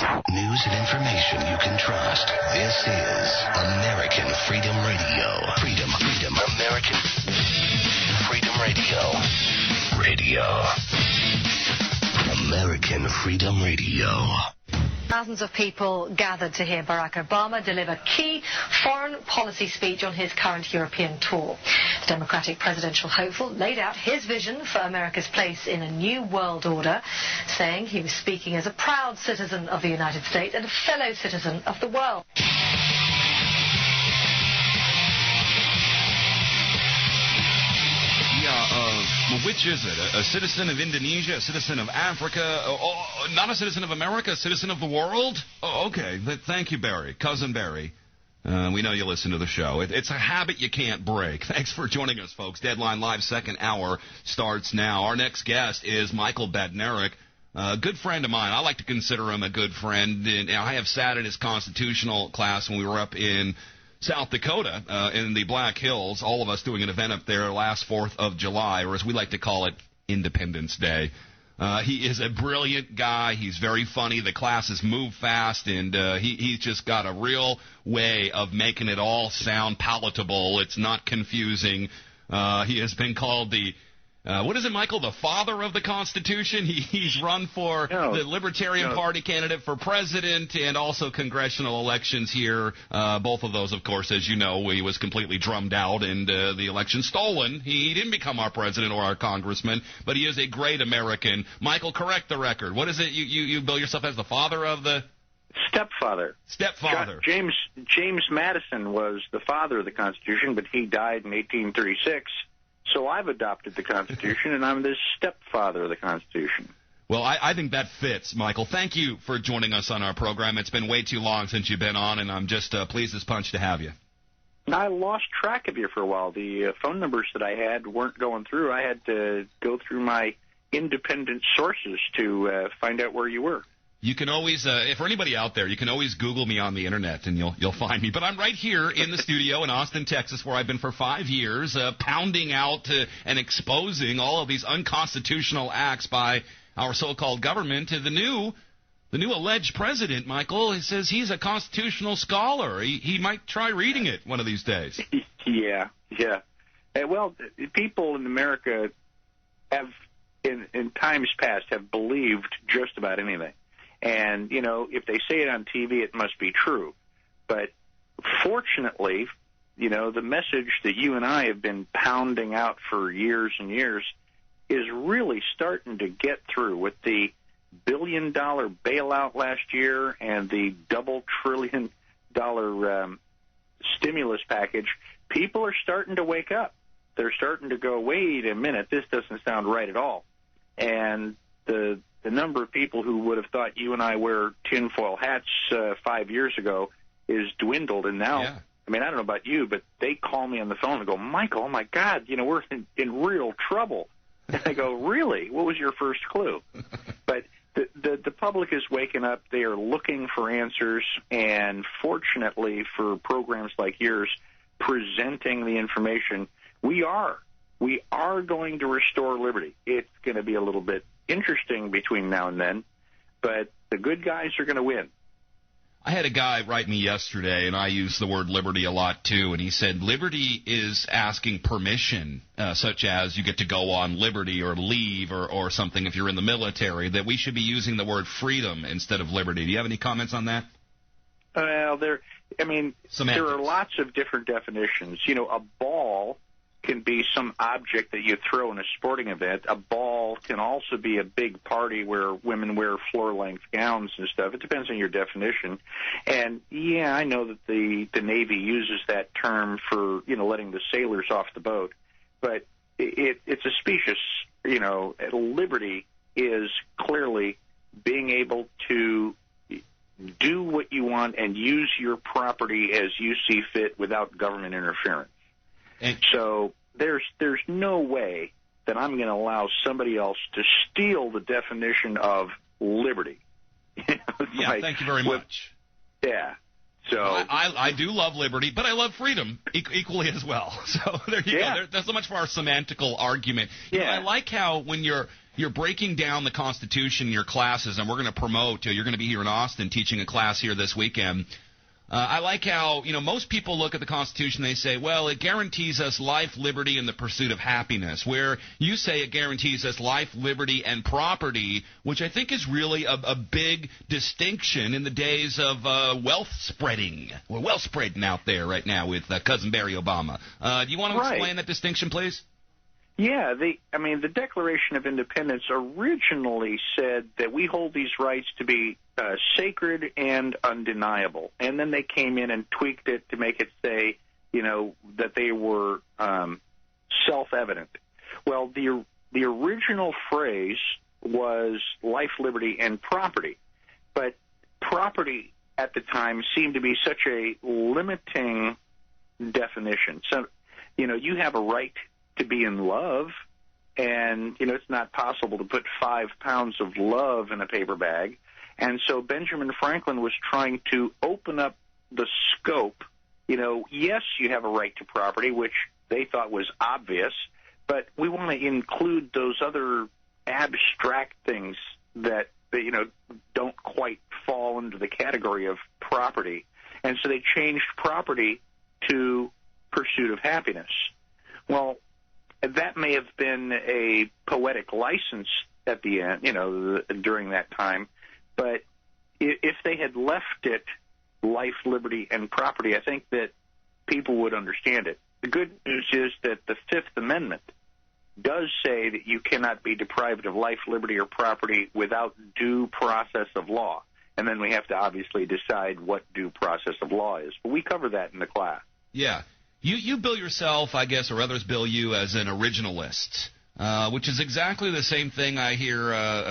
News and information you can trust. This is American Freedom Radio. Freedom. American Freedom Radio. American Freedom Radio. Thousands of people gathered to hear Barack Obama deliver key foreign policy speech on his current European tour. The Democratic presidential hopeful laid out his vision for America's place in a new world order, saying he was speaking as a proud citizen of the United States and a fellow citizen of the world. Which is it? A citizen of Indonesia, a citizen of Africa, not a citizen of America, a citizen of the world? Oh, okay. Thank you, Barry. Cousin Barry. We know you listen to the show. It's a habit you can't break. Thanks for joining us, folks. Deadline Live second hour starts now. Our next guest is Michael Badnarik, a good friend of mine. I like to consider him a good friend. And I have sat in his constitutional class when we were up in South Dakota, in the Black Hills, all of us doing an event up there last 4th of July, or as we like to call it, Independence Day. He is a brilliant guy. He's very funny. The classes move fast, and he's just got a real way of making it all sound palatable. It's not confusing. He has been called the what is it, Michael? The father of the Constitution? He's run for the Libertarian Party candidate for president and also congressional elections here. Both of those, of course, as you know, he was completely drummed out and the election stolen. He didn't become our president or our congressman, but he is a great American. Michael, correct the record. What is it? You bill yourself as the father of the... Stepfather. James Madison was the father of the Constitution, but he died in 1836. So I've adopted the Constitution, and I'm the stepfather of the Constitution. Well, I think that fits, Michael. Thank you for joining us on our program. It's been way too long since you've been on, and I'm just pleased as punch to have you. I lost track of you for a while. The phone numbers that I had weren't going through. I had to go through my independent sources to find out where you were. You can always, for anybody out there, you can always Google me on the internet and you'll find me. But I'm right here in the studio in Austin, Texas, where I've been for 5 years, pounding out and exposing all of these unconstitutional acts by our so-called government. The new alleged president, Michael, he says he's a constitutional scholar. He might try reading it one of these days. Yeah. Well, people in America have, in times past, have believed just about anything. And, you know, if they say it on TV, it must be true. But fortunately, you know, the message that you and I have been pounding out for years and years is really starting to get through with the billion-dollar bailout last year and the double-trillion-dollar stimulus package. People are starting to wake up. They're starting to go, wait a minute, this doesn't sound right at all. And the number of people who would have thought you and I wear tinfoil hats 5 years ago is dwindled. And now, I mean, I don't know about you, but they call me on the phone and go, Michael, oh, my God, you know, we're in real trouble. And I go, really? What was your first clue? But the public is waking up. They are looking for answers. And fortunately for programs like yours presenting the information, we are going to restore liberty. It's going to be a little bit interesting between now and then, but the good guys are going to win. I had a guy write me yesterday, and I use the word liberty a lot too, and he said liberty is asking permission, such as you get to go on liberty or leave or something if you're in the military, that we should be using the word freedom instead of liberty. Do you have any comments on that? Well, there are lots of different definitions. You know, a ball can be some object that you throw in a sporting event. A ball can also be a big party where women wear floor-length gowns and stuff. It depends on your definition. And, yeah, I know that the Navy uses that term for, you know, letting the sailors off the boat. But it's a specious, you know, liberty is clearly being able to do what you want and use your property as you see fit without government interference. And so there's no way that I'm going to allow somebody else to steal the definition of liberty. Yeah, thank you very much. Yeah. So I do love liberty, but I love freedom equally as well. So there you go. That's so much for our semantical argument. You know, I like how when you're breaking down the Constitution in your classes, and we're going to promote. You're going to be here in Austin teaching a class here this weekend. I like how, most people look at the Constitution, they say, well, it guarantees us life, liberty, and the pursuit of happiness, where you say it guarantees us life, liberty, and property, which I think is really a big distinction in the days of wealth spreading. We're wealth spreading out there right now with Cousin Barry Obama. Do you want to explain that distinction, please? Yeah, the Declaration of Independence originally said that we hold these rights to be sacred and undeniable, and then they came in and tweaked it to make it say, that they were self-evident. Well, the original phrase was life, liberty, and property, but property at the time seemed to be such a limiting definition. So, you have a right to be in love, and, it's not possible to put 5 pounds of love in a paper bag. And so Benjamin Franklin was trying to open up the scope. Yes, you have a right to property, which they thought was obvious, but we want to include those other abstract things that don't quite fall into the category of property. And so they changed property to pursuit of happiness. Well, that may have been a poetic license at the end, during that time. But if they had left it life, liberty, and property, I think that people would understand it. The good news is that the Fifth Amendment does say that you cannot be deprived of life, liberty, or property without due process of law. And then we have to obviously decide what due process of law is. But we cover that in the class. Yeah. You bill yourself, I guess, or others bill you as an originalist, which is exactly the same thing I hear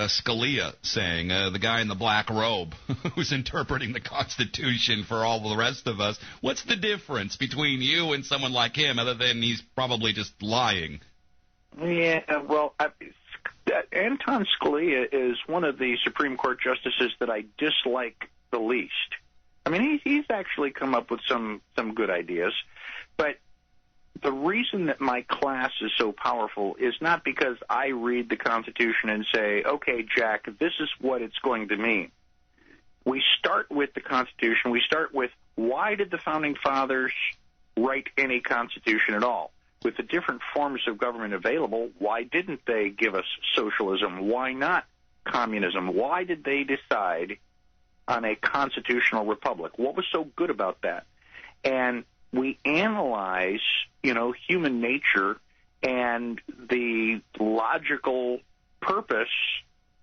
Scalia saying, the guy in the black robe who's interpreting the Constitution for all the rest of us. What's the difference between you and someone like him, other than he's probably just lying? Yeah, well, Anton Scalia is one of the Supreme Court justices that I dislike the least. I mean, he's actually come up with some good ideas. But the reason that my class is so powerful is not because I read the Constitution and say, okay, Jack, this is what it's going to mean. We start with the Constitution. We start with, why did the Founding Fathers write any Constitution at all? With the different forms of government available, why didn't they give us socialism? Why not communism? Why did they decide on a constitutional republic? What was so good about that? And we analyze, human nature and the logical purpose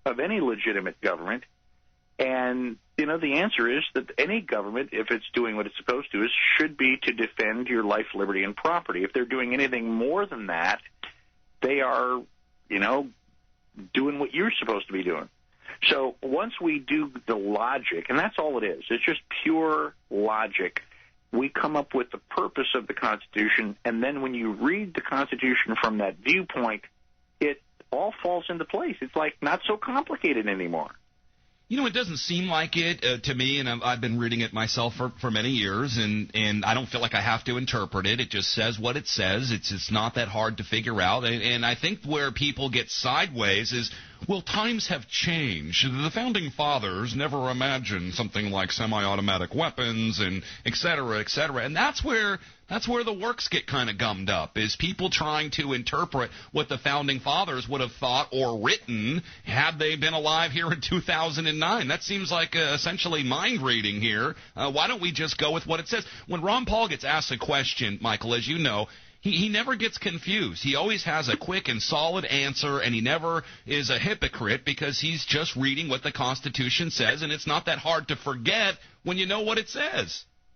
of any legitimate government. And, the answer is that any government, if it's doing what it's supposed to, should be to defend your life, liberty, and property. If they're doing anything more than that, they are, doing what you're supposed to be doing. So once we do the logic, and that's all it is, it's just pure logic, we come up with the purpose of the Constitution, and then when you read the Constitution from that viewpoint, it all falls into place. It's like not so complicated anymore. It doesn't seem like it to me, and I've been reading it myself for many years, and I don't feel like I have to interpret it. It just says what it says. It's not that hard to figure out, and I think where people get sideways is, well, times have changed. The Founding Fathers never imagined something like semi-automatic weapons and et cetera, and that's where the works get kind of gummed up, is people trying to interpret what the Founding Fathers would have thought or written had they been alive here in 2009. That seems like essentially mind reading here. Why don't we just go with what it says? When Ron Paul gets asked a question, Michael, as you know, he never gets confused. He always has a quick and solid answer, and he never is a hypocrite because he's just reading what the Constitution says, and it's not that hard to forget when you know what it says.